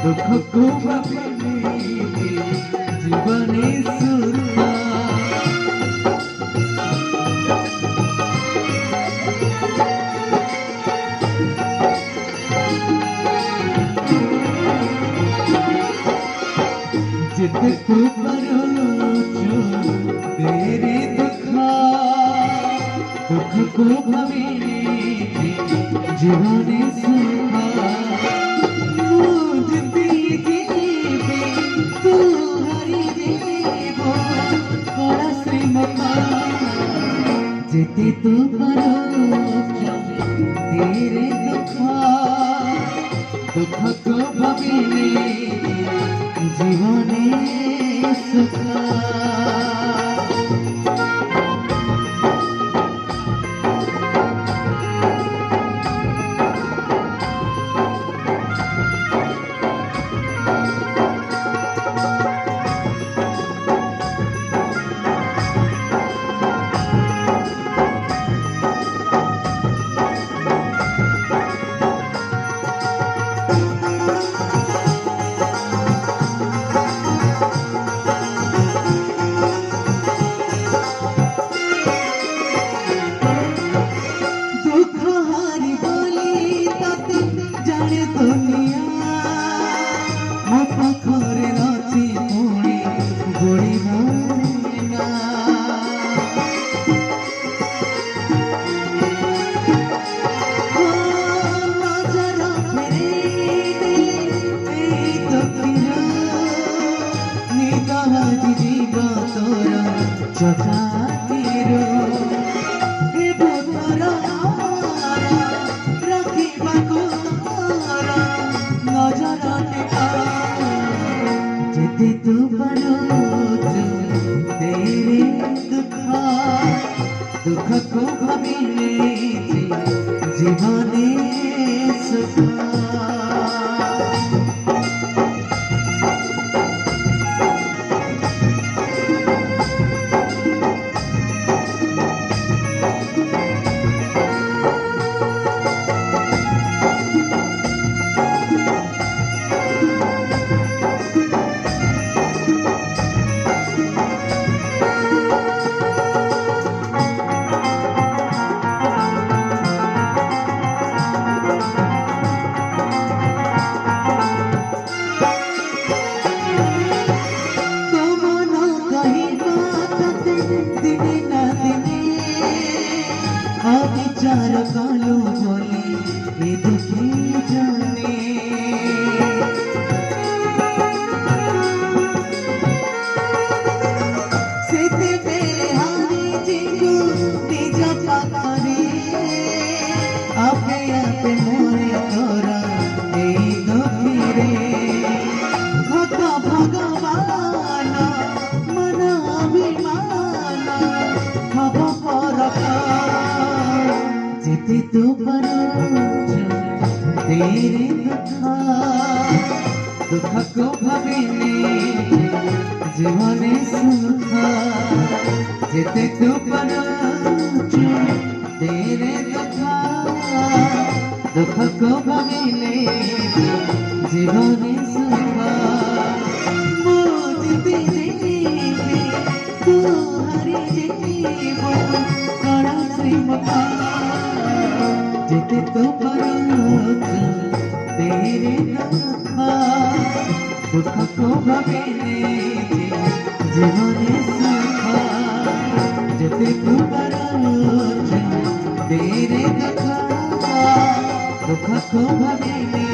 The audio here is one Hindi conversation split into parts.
दुख को भाविले जीवने सुख जिते तू परोचो तेरे दुख को भाविले जीवने सुखा जिते तू परोचो तेरे दुख को भाविले जीवने सुखा जिते तू परोचो तेरे दुख को भाविले जीवने सुखा विचार कालो बोले ये दुखी जाने सीते तेरे हारी जिंगू निज पाखरे आपे आपे मोरे तोरा ये दुखी रे भक्ता भगवान मन अभिमान भव परखा जिते तू परोचो तेरे दुख को भाविले जीवने सुखा जिते तू परोचो तेरे दुख को भाविले जीवने सुखा मोदिते जीवे तू हरि जीवन कड़ा श्रीमता जिते तू परोचो तेरे दुख को भाविले जीवने सुखा जिते तू परोचो तेरे दुख को भाविले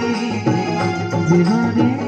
जीवने